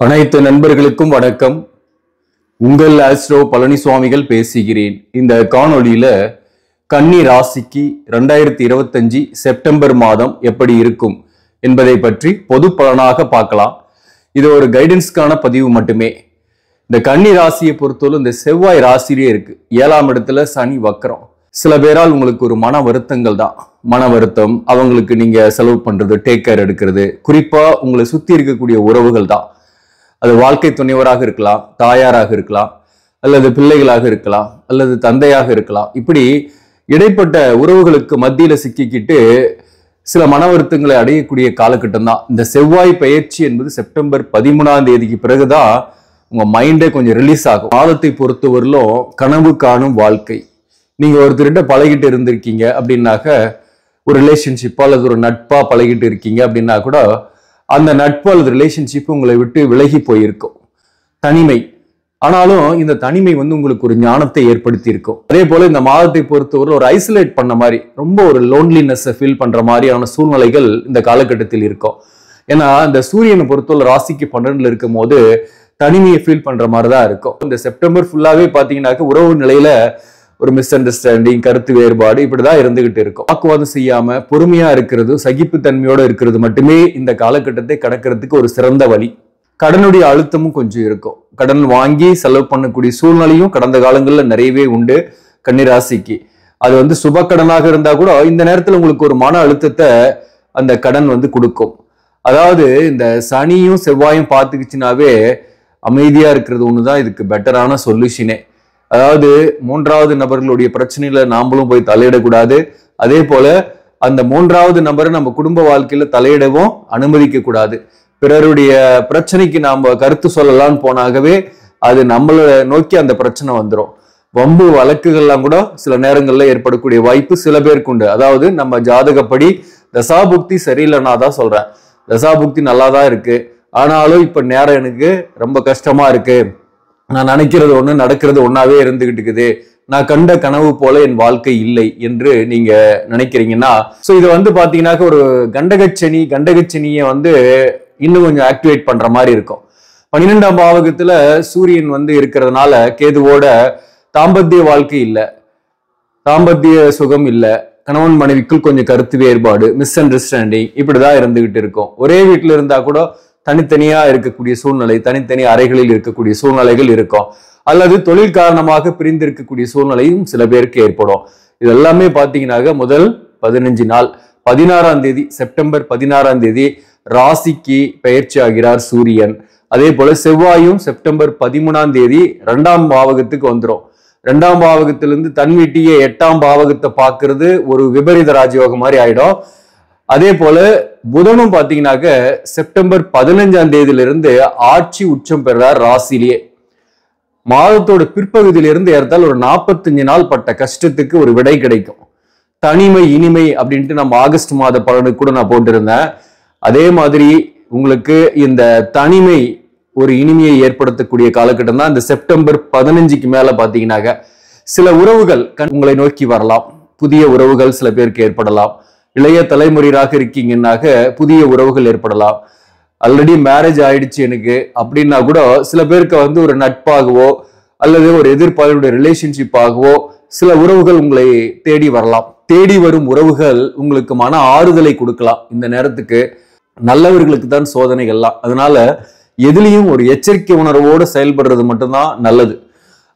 அனைத்து நண்பர்களுக்கும் வணக்கம். உங்கள் ஆஸ்ட்ரோ பழனிசுவாமிகள் பேசுகிறேன். இந்த காணொளியில கன்னி ராசிக்கு 2025 செப்டம்பர் மாதம் எப்படி இருக்கும் என்பதை பற்றி பொது பலனாக பார்க்கலாம். இது ஒரு கைடன்ஸ்க்கான பதிவு மட்டுமே. இந்த கன்னி ராசியை பொறுத்தவரை இந்த செவ்வாய் ராசியிலே இருக்கு. 7ஆம் இடத்துல சனி வக்ரம். சில பேரால் உங்களுக்கு ஒரு மன வருத்தங்கள் தான். மன வருத்தம், அவங்களுக்கு நீங்க செலவு பண்றது, டேக் கேர் எடுக்கிறது, குறிப்பா உங்களை சுத்தி இருக்கக்கூடிய உறவுகள் தான். அது வாழ்க்கை துணைவராக இருக்கலாம், தாயாராக இருக்கலாம், அல்லது பிள்ளைகளாக இருக்கலாம், அல்லது தந்தையாக இருக்கலாம். இப்படி இடைப்பட்ட உறவுகளுக்கு மத்தியில சிக்கிக்கிட்டு சில மன வருத்தங்களை அடையக்கூடிய காலகட்டம் தான். இந்த செவ்வாய் பயிற்சி என்பது செப்டம்பர் 13ஆம் தேதிக்கு பிறகுதான் உங்க மைண்டே கொஞ்சம் ரிலீஸ் ஆகும். மாதத்தை பொறுத்தவரையிலும் கனவு காணும் வாழ்க்கை. நீங்க ஒருத்தர்கிட்ட பழகிட்டு இருந்திருக்கீங்க அப்படின்னாக்க, ஒரு ரிலேஷன்ஷிப்பா அல்லது ஒரு நட்பா பழகிட்டு இருக்கீங்க அப்படின்னா கூட அந்த நட்பு அல்லது ரிலேஷன்ஷிப் உங்களை விட்டு விலகி போயிருக்கும். தனிமை. ஆனாலும் இந்த தனிமை உங்களுக்கு ஒரு ஞானத்தை ஏற்படுத்தி இருக்கும். அதே போல இந்த மாதத்தை பொறுத்தவரை ஒரு ஐசோலேட் பண்ண மாதிரி, ரொம்ப ஒரு லோன்லினஸ் ஃபீல் பண்ற மாதிரியான சூழ்நிலைகள் இந்த காலகட்டத்தில் இருக்கும். ஏன்னா இந்த சூரியனை பொறுத்தவரை ராசிக்கு 12ல இருக்கும் போது தனிமையை ஃபீல் பண்ற மாதிரி தான் இருக்கும். இந்த செப்டம்பர் ஃபுல்லாவே பாத்தீங்கன்னாக்க உறவு நிலையில ஒரு மிஸ் அண்டர்ஸ்டாண்டிங், கருத்து வேறுபாடு இப்படிதான் இருந்துகிட்டு இருக்கும். வாக்குவாதம் செய்யாம பொறுமையா இருக்கிறது, சகிப்புத்தன்மையோட இருக்கிறது மட்டுமே இந்த காலகட்டத்தை கடக்கிறதுக்கு ஒரு சிறந்த வழி. கடனுடைய அழுத்தமும் கொஞ்சம் இருக்கும். கடன் வாங்கி செலவு பண்ணக்கூடிய சூழ்நிலையும் கடந்த காலங்கள்ல நிறையவே உண்டு கன்னிராசிக்கு. அது சுப கடனாக இருந்தா கூட இந்த நேரத்துல உங்களுக்கு ஒரு மன அழுத்தத்தை அந்த கடன் கொடுக்கும். அதாவது இந்த சனியும் செவ்வாயும் பார்த்துக்கிச்சுனாவே அமைதியா இருக்கிறது ஒண்ணுதான் இதுக்கு பெட்டரான சொல்யூஷனே. அதாவது மூன்றாவது நபர்களுடைய பிரச்சனையில நாமளும் போய் தலையிடக்கூடாது. அதே போல அந்த மூன்றாவது நபரை நம்ம குடும்ப வாழ்க்கையில தலையிடவும் அனுமதிக்க கூடாது. பிறருடைய பிரச்சனைக்கு நாம கருத்து சொல்லலாம்னு போனாகவே அது நம்மளை நோக்கி அந்த பிரச்சனை வந்துடும். வம்பு வழக்குகள்லாம் கூட சில நேரங்கள்ல ஏற்படக்கூடிய வாய்ப்பு சில பேருக்கு உண்டு. அதாவது நம்ம ஜாதகப்படி தசாபுக்தி சரியில்லைன்னா தான் சொல்றேன். தசாபுக்தி நல்லாதான் இருக்கு, ஆனாலும் இப்ப நேரம் எனக்கு ரொம்ப கஷ்டமா இருக்கு, நான் நினைக்கிறது ஒண்ணு நடக்கிறது ஒன்னாவே இருந்துகிட்டு இருக்குது, நான் கண்ட கனவு போல என் வாழ்க்கை இல்லை என்று நீங்க நினைக்கிறீங்கன்னா, சோ இது பாத்தீங்கன்னாக்க ஒரு கண்டகச்சனியை இன்னும் கொஞ்சம் ஆக்டிவேட் பண்ற மாதிரி இருக்கும். 12ஆம் பாவகத்துல சூரியன் இருக்கிறதுனால கேதுவோட தாம்பத்திய வாழ்க்கை இல்ல, தாம்பத்திய சுகம் இல்ல, கணவன் மனைவிக்குள் கொஞ்சம் கருத்து வேறுபாடு, மிஸ் அண்டர்ஸ்டாண்டிங் இப்படிதான் இருந்துகிட்டு இருக்கும். ஒரே வீட்டுல இருந்தா கூட தனித்தனியா இருக்கக்கூடிய சூழ்நிலை, தனித்தனி அறைகளில் இருக்கக்கூடிய சூழ்நிலைகள் இருக்கும். அல்லது தொழில் காரணமாக பிரிந்து இருக்கக்கூடிய சூழ்நிலையும் சில பேருக்கு ஏற்படும். இது எல்லாமே பாத்தீங்கன்னாக்க முதல் 15 நாள் 16ஆம் தேதி செப்டம்பர் 16ஆம் தேதி ராசிக்கு பயிற்சி ஆகிறார் சூரியன். அதே போல செவ்வாயும் செப்டம்பர் 13ஆம் தேதி 2ஆம் பாவகத்துக்கு வந்துடும். 2ஆம் பாவகத்திலிருந்து தன் வீட்டிய 8ஆம் பாவகத்தை பார்க்கறது ஒரு விபரீத ராஜயோகம் மாதிரி ஆயிடும். அதே போல புதனும் பாத்தீங்கன்னாக்க செப்டம்பர் 15ஆம் தேதியிலிருந்து ஆட்சி உச்சம் பெறார் ராசிலேயே. மாதத்தோட பிற்பகுதியிலிருந்து ஏற்றால் ஒரு 45 நாள் பட்ட கஷ்டத்துக்கு ஒரு விடை கிடைக்கும். தனிமை இனிமை அப்படின்ட்டு நம்ம ஆகஸ்ட் மாத பலனுக்கு கூட நான் போட்டிருந்தேன். அதே மாதிரி உங்களுக்கு இந்த தனிமை ஒரு இனிமையை ஏற்படுத்தக்கூடிய காலகட்டம் தான் இந்த செப்டம்பர் 15க்கு மேல பாத்தீங்கன்னாக்க சில உறவுகள் உங்களை நோக்கி வரலாம். புதிய உறவுகள் சில பேருக்கு ஏற்படலாம். இளைய தலைமுறையாக இருக்கீங்கன்னாக்க புதிய உறவுகள் ஏற்படலாம். ஆல்ரெடி மேரேஜ் ஆயிடுச்சு எனக்கு அப்படின்னா கூட சில பேருக்கு ஒரு நட்பாகவோ அல்லது ஒரு எதிர்பார்ப்புடைய ரிலேஷன்ஷிப் ஆகவோ சில உறவுகள் உங்களை தேடி வரலாம். தேடி வரும் உறவுகள் உங்களுக்கு மன ஆறுதலை கொடுக்கலாம். இந்த நேரத்துக்கு நல்லவர்களுக்கு தான் சோதனைகள்லாம். அதனால எதுலையும் ஒரு எச்சரிக்கை உணர்வோடு செயல்படுறது மட்டும்தான் நல்லது.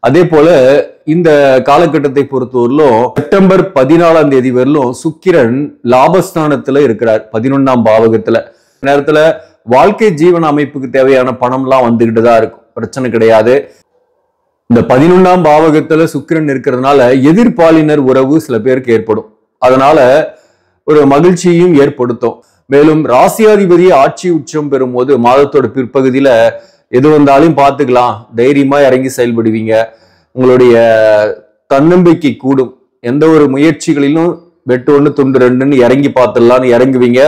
அதே போல இந்த காலகட்டத்தை பொறுத்தவரையிலும் செப்டம்பர் 14ஆம் தேதி வரலும் சுக்கிரன் லாபஸ்தானத்துல இருக்கிறார் 11ஆம் பாவகத்துல. நேரத்துல வாழ்க்கை ஜீவன அமைப்புக்கு தேவையான பணம் எல்லாம் வந்துகிட்டு தான் இருக்கும், பிரச்சனை கிடையாது. இந்த 11ஆம் பாவகத்துல சுக்கிரன் இருக்கிறதுனால எதிர்பாலினர் உறவு சில பேருக்கு ஏற்படும். அதனால ஒரு மகிழ்ச்சியையும் ஏற்படுத்தும். மேலும் ராசியாதிபதி ஆட்சி உச்சம் பெறும் போது மாதத்தோட பிற்பகுதியில எது வந்தாலும் பார்த்துக்கலாம், தைரியமா இறங்கி செயல்படுவீங்க. உங்களுடைய தன்னம்பிக்கை கூடும். எந்த ஒரு முயற்சிகளிலும் வெட்டு 1 துண்டு 2ன்னு இறங்கி பார்த்துடலான்னு இறங்குவீங்க.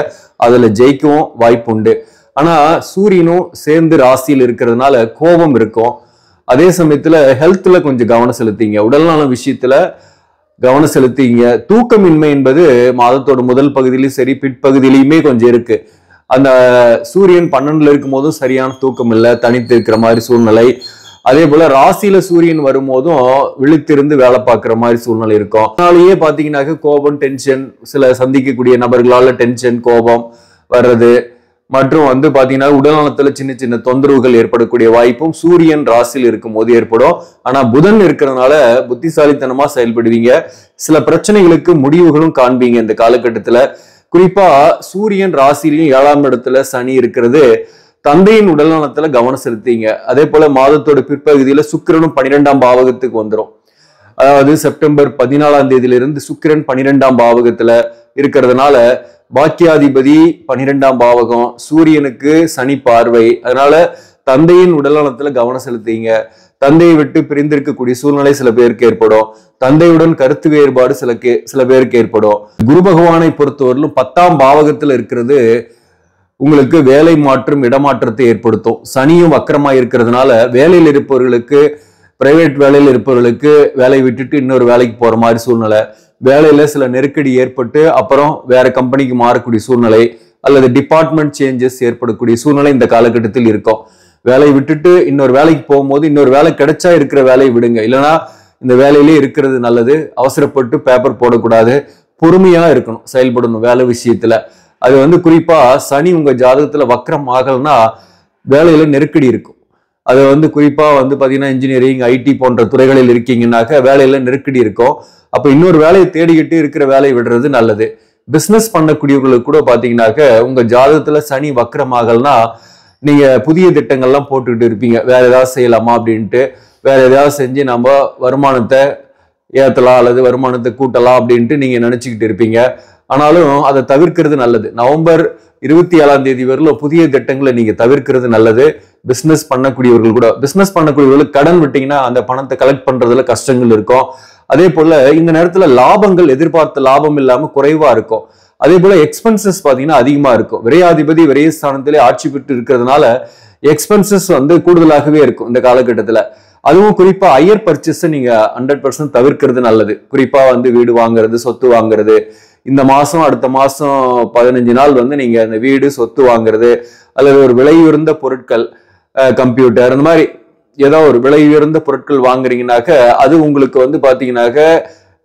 அதுல ஜெயிக்கவும் வாய்ப்பு உண்டு. ஆனா சூரியனும் சேர்ந்து ராசியில் இருக்கிறதுனால கோபம் இருக்கும். அதே சமயத்துல ஹெல்த்ல கொஞ்சம் கவனம் செலுத்திங்க, உடல்நல விஷயத்துல கவனம் செலுத்திங்க. தூக்கமின்மை என்பது மாதத்தோட முதல் பகுதியிலும் சரி பிற்பகுதியிலுமே கொஞ்சம் இருக்கு. அந்த சூரியன் 12ல இருக்கும் போதும் சரியான தூக்கம் இல்லை, தனித்து இருக்கிற மாதிரி சூழ்நிலை. அதே போல ராசியில சூரியன் வரும்போதும் விழித்திருந்து வேலை பார்க்குற மாதிரி சூழ்நிலை இருக்கும். அதனாலேயே பாத்தீங்கன்னாக்க கோபம், டென்ஷன், சில சந்திக்கக்கூடிய நபர்களால டென்ஷன், கோபம் வர்றது மற்றும் வந்து பாத்தீங்கன்னா உடல்நலத்துல சின்ன சின்ன தொந்தரவுகள் ஏற்படக்கூடிய வாய்ப்பும் சூரியன் ராசியில் இருக்கும் போது ஏற்படும். ஆனா புதன் இருக்கிறதுனால புத்திசாலித்தனமா செயல்படுவீங்க. சில பிரச்சனைகளுக்கு முடிவுகளும் காண்பீங்க இந்த காலகட்டத்துல. குறிப்பா சூரியன் ராசியிலையும் 7ஆம் இடத்துல சனி இருக்கிறது தந்தையின் உடல்நலத்துல கவனம் செலுத்தீங்க. அதே போல மாதத்தோட பிற்பகுதியில சுக்கிரனும் 12ஆம் பாவகத்துக்கு வந்துடும். அதாவது செப்டம்பர் 14ஆம் தேதியிலிருந்து சுக்கிரன் 12ஆம் பாவகத்துல இருக்கிறதுனால பாக்கியாதிபதி 12ஆம் பாவகம், சூரியனுக்கு சனி பார்வை. அதனால தந்தையின் உடல்நலத்துல கவனம் செலுத்தீங்க. தந்தையை விட்டு பிரிந்திருக்கக்கூடிய சூழ்நிலை சில பேருக்கு ஏற்படும். தந்தையுடன் கருத்து வேறுபாடு சில பேருக்கு ஏற்படும். குரு பகவானை பொறுத்தவரையிலும் 10ஆம் பாவகத்துல இருக்கிறது உங்களுக்கு வேலை மாற்றம், இடமாற்றத்தை ஏற்படுத்தும். சனியும் வக்கரமா இருக்கிறதுனால வேலையில் இருப்பவர்களுக்கு, பிரைவேட் வேலையில் இருப்பவர்களுக்கு வேலையை விட்டுட்டு இன்னொரு வேலைக்கு போற மாதிரி சூழ்நிலை, வேலையில சில நெருக்கடி ஏற்பட்டு அப்புறம் வேற கம்பெனிக்கு மாறக்கூடிய சூழ்நிலை அல்லது டிபார்ட்மெண்ட் சேஞ்சஸ் ஏற்படக்கூடிய சூழ்நிலை இந்த காலகட்டத்தில் இருக்கும். வேலையை விட்டுட்டு இன்னொரு வேலைக்கு போகும்போது இன்னொரு வேலை கிடைச்சா இருக்கிற வேலையை விடுங்க, இல்லைன்னா இந்த வேலையிலே இருக்கிறது நல்லது. அவசரப்பட்டு பேப்பர் போடக்கூடாது, பொறுமையா இருக்கணும், செயல்படணும் வேலை விஷயத்துல. அது வந்து குறிப்பா சனி உங்க ஜாதகத்துல வக்ரம் ஆகலைன்னா வேலையில நெருக்கடி இருக்கும். அது வந்து குறிப்பா வந்து பாத்தீங்கன்னா இன்ஜினியரிங், ஐடி போன்ற துறைகளில் இருக்கீங்கன்னாக்க வேலையில நெருக்கடி இருக்கும். அப்ப இன்னொரு வேலையை தேடிக்கிட்டு இருக்கிற வேலையை விடுறது நல்லது. பிசினஸ் பண்ணக்கூடியவர்களுக்கு கூட பாத்தீங்கன்னாக்க உங்க ஜாதகத்துல சனி வக்ரம் ஆகலைன்னா நீங்க புதிய திட்டங்கள்லாம் போட்டுக்கிட்டு இருப்பீங்க, வேற ஏதாவது செய்யலாமா அப்படின்ட்டு. வேற ஏதாவது செஞ்சு நம்ம வருமானத்தை ஏத்தலாம் அல்லது வருமானத்தை கூட்டலாம் அப்படின்ட்டு நீங்க நினைச்சுக்கிட்டு இருப்பீங்க. ஆனாலும் அதை தவிர்க்கிறது நல்லது. நவம்பர் 27ஆம் தேதி வரல புதிய திட்டங்களை நீங்க தவிர்க்கிறது நல்லது. பிசினஸ் பண்ணக்கூடியவர்களுக்கு கடன் விட்டீங்கன்னா அந்த பணத்தை கலெக்ட் பண்றதுல கஷ்டங்கள் இருக்கும். அதே போல இந்த நேரத்துல லாபங்கள் எதிர்பார்த்த லாபம் இல்லாம குறைவா இருக்கும். அதே போல எக்ஸ்பென்சஸ் பாத்தீங்கன்னா அதிகமா இருக்கும். விரையாதிபதி விரயஸ்தானத்திலே ஆட்சி பெற்று இருக்கிறதுனால எக்ஸ்பென்சஸ் வந்து கூடுதலாகவே இருக்கும் இந்த காலகட்டத்துல. அதுவும் குறிப்பா ஹையர் பர்ச்சேஸ் நீங்க 100% தவிர்க்கிறது நல்லது. குறிப்பா வந்து வீடு வாங்குறது, சொத்து வாங்குறது, இந்த மாசம் அடுத்த மாசம் 15 நாள் வந்து நீங்க அந்த வீடு, சொத்து வாங்குறது அல்லது ஒரு விலை உயர்ந்த பொருட்கள், கம்ப்யூட்டர், அந்த மாதிரி ஏதோ ஒரு விலை உயர்ந்த பொருட்கள் வாங்குறீங்கன்னாக்க அது உங்களுக்கு வந்து பாத்தீங்கன்னாக்க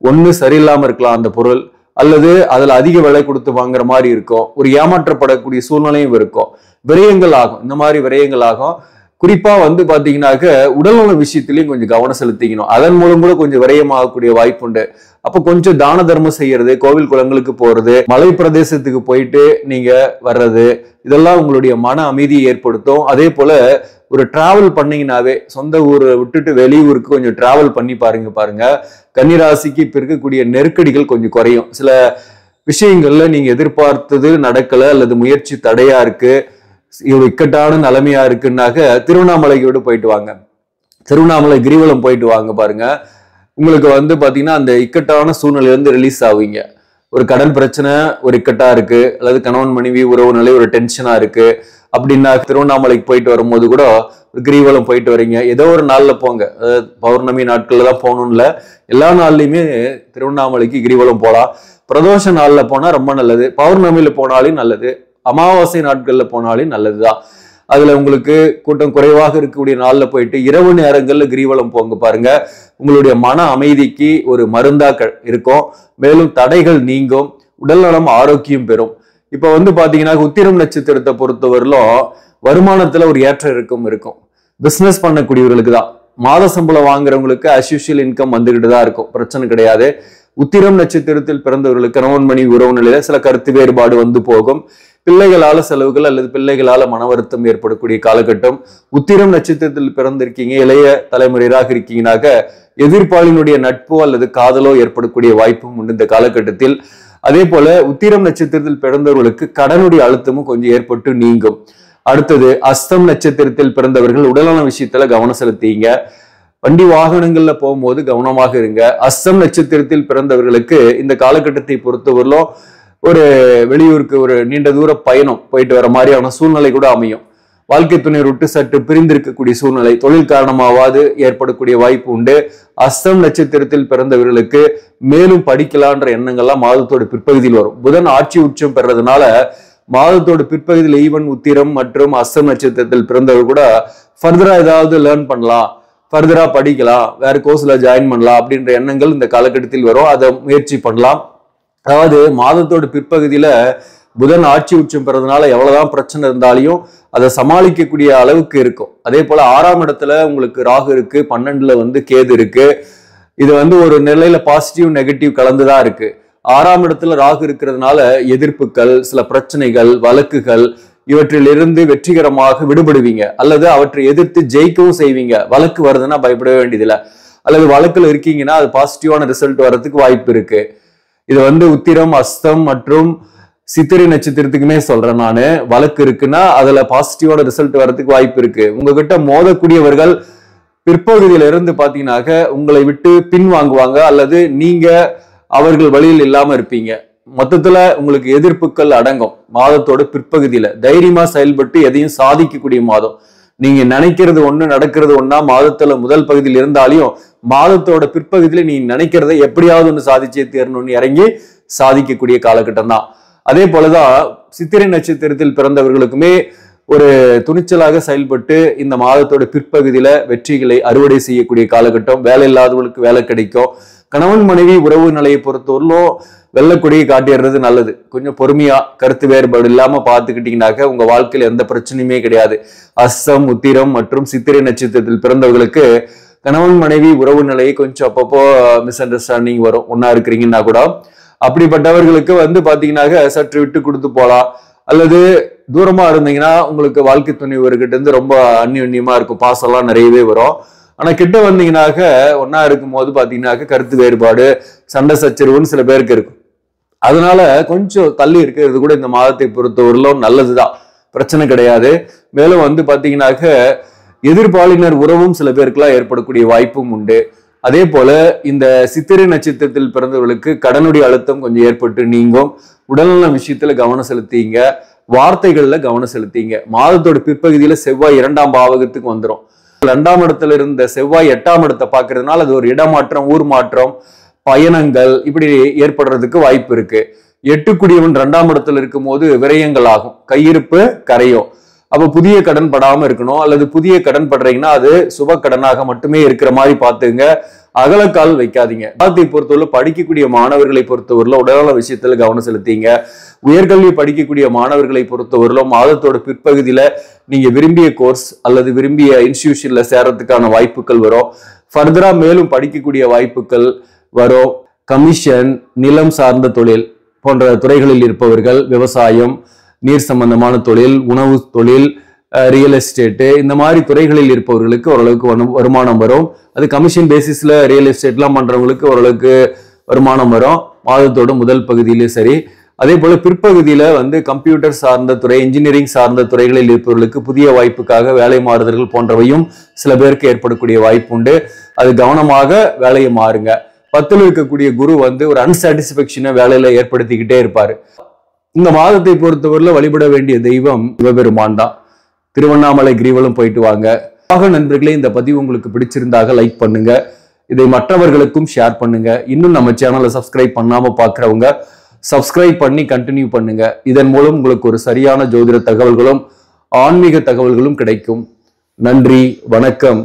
ஒண்ணு சரியில்லாம இருக்கலாம் அந்த பொருள், அல்லது அதுல அதிக விலை கொடுத்து வாங்குற மாதிரி இருக்கும். ஒரு ஏமாற்றப்படக்கூடிய சூழ்நிலையும் இருக்கும். விரயங்கள் ஆகும். இந்த மாதிரி விரயங்கள் ஆகும். குறிப்பா வந்து பாத்தீங்கன்னாக்க உடல்நல விஷயத்திலையும் கொஞ்சம் கவனம் செலுத்திக்கணும். அதன் மூலம் கூட கொஞ்சம் விரயமாகக்கூடிய வாய்ப்பு உண்டு. அப்ப கொஞ்சம் தான தர்மம் செய்யறது, கோவில் குளங்களுக்கு போறது, மலை பிரதேசத்துக்கு போயிட்டு நீங்க வர்றது, இதெல்லாம் உங்களுடைய மன அமைதியை ஏற்படுத்தும். அதே போல ஒரு டிராவல் பண்ணீங்கன்னாவே சொந்த ஊரை விட்டுட்டு வெளியூருக்கு கொஞ்சம் டிராவல் பண்ணி பாருங்க. கன்னிராசிக்கு இப்ப இருக்கக்கூடிய நெருக்கடிகள் கொஞ்சம் குறையும். சில விஷயங்கள்ல நீங்க எதிர்பார்த்தது நடக்கல அல்லது முயற்சி தடையா இருக்கு, இவ்வளவு இக்கட்டான நிலைமையா இருக்குன்னாக்க திருவண்ணாமலைக்கு போயிட்டு வாங்க. திருவண்ணாமலை கிரிவலம் போயிட்டு வாங்க பாருங்க. உங்களுக்கு வந்து பாத்தீங்கன்னா அந்த இக்கட்டான சூழ்நிலையிலிருந்து ரிலீஸ் ஆவீங்க. ஒரு கடன் பிரச்சனை ஒரு இக்கட்டா இருக்கு, அல்லது கணவன் மனைவி உறவு நிலை ஒரு டென்ஷனா இருக்கு அப்படின்னா திருவண்ணாமலைக்கு போயிட்டு வரும்போது கூட கிரிவலம் போயிட்டு வரீங்க. ஏதோ ஒரு நாள்ல போங்க, பௌர்ணமி நாட்கள்ல தான் போகணும்ல, எல்லா நாள்லயுமே திருவண்ணாமலைக்கு கிரிவலம் போலாம். பிரதோஷ நாள்ல போனா ரொம்ப நல்லது, பௌர்ணமியில போனாலும் நல்லது, அமாவாசை நாட்கள்ல போனாலும் நல்லதுதான். அதுல உங்களுக்கு கூட்டம் குறைவாக இருக்கக்கூடிய நாள்ல போயிட்டு இரவு நேரங்கள்ல கிரிவலம் போங்க பாருங்க. உங்களுடைய மன அமைதிக்கு ஒரு மருந்தா இருக்கும். மேலும் தடைகள் நீங்கும், உடல் நலம் ஆரோக்கியம் பெறும். இப்ப வந்து பாத்தீங்கன்னா உத்திரம் நட்சத்திரத்தை பொறுத்தவரையிலும் வருமானத்துல ஒரு ஏற்ற இறக்கம் இருக்கும். பிசினஸ் பண்ணக்கூடியவர்களுக்கு தான், மாத சம்பளம் வாங்குறவங்களுக்கு அஸ்யூஷுவல் இன்கம் வந்துகிட்டு தான் இருக்கும், பிரச்சனை கிடையாது. உத்திரம் நட்சத்திரத்தில் பிறந்தவர்களுக்கு கணவன் மனைவி உறவு நிலையில சில கருத்து வேறுபாடு வந்து போகும். பிள்ளைகளால செலவுகள் அல்லது பிள்ளைகளால மன வருத்தம் ஏற்படக்கூடிய காலகட்டம். உத்திரம் நட்சத்திரத்தில் பிறந்திருக்கீங்க, இளைய தலைமுறையாக இருக்கீங்கன்னாக்க எதிர்ப்பாளினுடைய நட்போ அல்லது காதலோ ஏற்படக்கூடிய வாய்ப்பும் உண்டு இந்த காலகட்டத்தில். அதே போல உத்திரம் நட்சத்திரத்தில் பிறந்தவர்களுக்கு கடனுடைய அழுத்தமும் கொஞ்சம் ஏற்பட்டு நீங்கும். அடுத்தது அஸ்தம் நட்சத்திரத்தில் பிறந்தவர்கள் உடல்நல விஷயத்துல கவனம் செலுத்தீங்க. வண்டி வாகனங்கள்ல போகும்போது கவனமாக இருங்க. அஸ்தம் நட்சத்திரத்தில் பிறந்தவர்களுக்கு இந்த காலகட்டத்தை பொறுத்தவரையிலும் ஒரு வெளியூருக்கு ஒரு நீண்ட தூர பயணம் போயிட்டு வர மாதிரியான சூழ்நிலை கூட அமையும். வாழ்க்கை துணை விட்டு சற்று பிரிந்திருக்கக்கூடிய சூழ்நிலை தொழில் காரணமாவது ஏற்படக்கூடிய வாய்ப்பு உண்டு. அஸ்தம் நட்சத்திரத்தில் பிறந்தவர்களுக்கு மேலும் படிக்கலான்ற எண்ணங்கள்லாம் மாதத்தோட பிற்பகுதியில் வரும். புதன் ஆட்சி உச்சம் பெறதுனால மாதத்தோட பிற்பகுதியில் ஈவன் உத்திரம் மற்றும் அஸ்தம் நட்சத்திரத்தில் பிறந்தவர் கூட ஃபர்தரா ஏதாவது லேர்ன் பண்ணலாம், ஃபர்தரா படிக்கலாம், வேற கோர்ஸ்ல ஜாயின் பண்ணலாம் அப்படின்ற எண்ணங்கள் இந்த காலகட்டத்தில் வரும். அதை முயற்சி பண்ணலாம். அதாவது மாதத்தோட பிற்பகுதியில புதன் ஆட்சி உச்சம் பெறதுனால எவ்வளவுதான் பிரச்சனை இருந்தாலையும் அதை சமாளிக்கக்கூடிய அளவுக்கு இருக்கும். அதே போல 6ஆம் இடத்துல உங்களுக்கு ராகு இருக்கு, 12ல கேது இருக்கு. இது ஒரு நிலையில பாசிட்டிவ் நெகட்டிவ் கலந்துதான் இருக்கு. 6ஆம் இடத்துல ராகு இருக்கிறதுனால எதிர்ப்புகள், சில பிரச்சனைகள், வழக்குகள் இவற்றிலிருந்து வெற்றிகரமாக விடுபடுவீங்க, அல்லது அவற்றை எதிர்த்து ஜெயிக்கவும் செய்வீங்க. வழக்கு வருதுன்னா பயப்படவே வேண்டியதில்லை, அல்லது வழக்குல இருக்கீங்கன்னா அது பாசிட்டிவான ரிசல்ட் வர்றதுக்கு வாய்ப்பு இருக்கு. இது உத்திரம், அஸ்தம் மற்றும் சித்திரை நட்சத்திரத்துக்குமே சொல்றேன் நானு. வழக்கு இருக்குன்னா அதுல பாசிட்டிவான ரிசல்ட் வர்றதுக்கு வாய்ப்பு இருக்கு. உங்ககிட்ட மோதக்கூடியவர்கள் பிற்பகுதியில இருந்து பாத்தீங்கன்னாக்க உங்களை விட்டு பின் வாங்குவாங்க, அல்லது நீங்க அவர்கள் வழியில் இல்லாம இருப்பீங்க. மொத்தத்துல உங்களுக்கு எதிர்ப்புகள் அடங்கும். மாதத்தோட பிற்பகுதியில தைரியமா செயல்பட்டு எதையும் சாதிக்கக்கூடிய மாதம். நீங்க நினைக்கிறது ஒண்ணு, நடக்கிறது ஒன்னா மாதத்துல முதல் பகுதியில் இருந்தாலையும் மாதத்தோட பிற்பகுதியில நீ நினைக்கிறத எப்படியாவது ஒண்ணு சாதிச்சே தேரணும்னு இறங்கி சாதிக்கக்கூடிய காலகட்டம் தான். அதே போலதான் சித்திரை நட்சத்திரத்தில் பிறந்தவர்களுக்குமே ஒரு துணிச்சலாக செயல்பட்டு இந்த மாதத்தோட பிற்பகுதியில வெற்றிகளை அறுவடை செய்யக்கூடிய காலகட்டம். வேலை இல்லாதவர்களுக்கு வேலை கிடைக்கும். கணவன் மனைவி உறவு நிலையை பொறுத்தவரையிலும் வெள்ளக்கொடியை காட்டிடுறது நல்லது. கொஞ்சம் பொறுமையா கருத்து வேறுபாடு இல்லாம பார்த்துக்கிட்டீங்கன்னாக்க உங்க வாழ்க்கையில எந்த பிரச்சனையுமே கிடையாது. அஸ்தம், உத்திரம் மற்றும் சித்திரை நட்சத்திரத்தில் பிறந்தவர்களுக்கு கணவன் மனைவி உறவு நிலையை கொஞ்சம் அப்பப்போ மிஸ் அண்டர்ஸ்டாண்டிங் வரும். ஒன்னா இருக்கிறீங்கன்னா கூட அப்படிப்பட்டவர்களுக்கு பாத்தீங்கன்னாக்க சற்று விட்டு கொடுத்து போலாம், அல்லது தூரமா இருந்தீங்கன்னா உங்களுக்கு வாழ்க்கை துணைவர்கிட்ட இருந்து ரொம்ப அந்நியமா இருக்கும், பாசம்லாம் நிறையவே வரும். ஆனா கிட்ட வந்தீங்கன்னாக்க ஒன்னா இருக்கும் போது பாத்தீங்கன்னாக்க கருத்து வேறுபாடு, சண்டை சச்சரவுன்னு சில பேருக்கு இருக்கும். அதனால கொஞ்சம் தள்ளி இருக்கிறது கூட இந்த மாதத்தை பொறுத்தவரையிலும் நல்லதுதான், பிரச்சனை கிடையாது. மேலும் பாத்தீங்கன்னாக்க எதிர்பாலினர் உறவும் சில பேருக்குலாம் ஏற்படக்கூடிய வாய்ப்பும் உண்டு. அதே போல இந்த சித்திரை நட்சத்திரத்தில் பிறந்தவர்களுக்கு கடனுடைய அழுத்தம் கொஞ்சம் ஏற்பட்டு நீங்கும். உடல்நல விஷயத்துல கவனம் செலுத்திங்க, வார்த்தைகள்ல கவனம் செலுத்திங்க. மாதத்தோட பிற்பகுதியில செவ்வாய் 2ஆம் பாவகத்துக்கு வந்துடும். 2ஆம் இடத்துல இருந்த செவ்வாய் 8ஆம் இடத்தை பார்க்கறதுனால அது ஒரு இடமாற்றம், ஊர் மாற்றம், பயணங்கள் இப்படி ஏற்படுறதுக்கு வாய்ப்பு இருக்கு. 8 2ஆம் இடத்துல இருக்கும் போது விரயங்கள் ஆகும், கையிருப்பு கரையும். அப்ப புதிய கடன் படாம இருக்கணும், அல்லது புதிய கடன் படுறீங்கன்னா அது சுப கடனாக மட்டுமே இருக்கிற மாதிரி பார்த்துங்க. அகலக்கால் வைக்காதீங்க. அதை பொறுத்தவரை படிக்கக்கூடிய மாணவர்களை பொறுத்தவரையில உடல்நல விஷயத்துல கவனம் செலுத்திங்க. உயர்கல்வி படிக்கக்கூடிய மாணவர்களை பொறுத்தவரையில மாதத்தோட பிற்பகுதியில நீங்க விரும்பிய கோர்ஸ் அல்லது விரும்பிய இன்ஸ்டிடியூஷன்ல சேரத்துக்கான வாய்ப்புகள் வரும். ஃபர்தரா மேலும் படிக்கக்கூடிய வாய்ப்புகள் வரும். கமிஷன், நிலம் சார்ந்த தொழில் போன்ற துறைகளில் இருப்பவர்கள், விவசாயம், நீர் சம்பந்தமான தொழில், உணவு தொழில், ரியல் எஸ்டேட்டு இந்த மாதிரி துறைகளில் இருப்பவர்களுக்கு ஓரளவுக்கு வருமானம் வரும். அது கமிஷன் பேசிஸ்ல ரியல் எஸ்டேட்லாம் பண்றவங்களுக்கு ஓரளவுக்கு வருமானம் வரும் மாதத்தோட முதல் பகுதியிலே சரி. அதே போல பிற்பகுதியில கம்ப்யூட்டர் சார்ந்த துறை, இன்ஜினியரிங் சார்ந்த துறைகளில் இருப்பவர்களுக்கு புதிய வாய்ப்புக்காக வேலை மாறுதல்கள் போன்றவையும் சில பேருக்கு ஏற்படக்கூடிய வாய்ப்பு உண்டு. அது கவனமாக வேலையை மாறுங்க. 10ல் இருக்கக்கூடிய குரு ஒரு அன்சாட்டிஸ்பேக்ஷனை வேலையில ஏற்படுத்திக்கிட்டே இருப்பாரு. இந்த மாதத்தை பொறுத்தவரையில வழிபட வேண்டிய தெய்வம் சிவபெருமான் தான். திருவண்ணாமலை கிரிவலம் போயிட்டு வாங்க. நண்பர்களே, இந்த பதிவு உங்களுக்கு பிடிச்சிருந்தாக லைக் பண்ணுங்க, இதை மற்றவர்களுக்கும் ஷேர் பண்ணுங்க. இன்னும் நம்ம சேனலை சப்ஸ்கிரைப் பண்ணாம பாக்குறவங்க சப்ஸ்கிரைப் பண்ணி கண்டினியூ பண்ணுங்க. இதன் மூலம் உங்களுக்கு ஒரு சரியான ஜோதிட தகவல்களும் ஆன்மீக தகவல்களும் கிடைக்கும். நன்றி, வணக்கம்.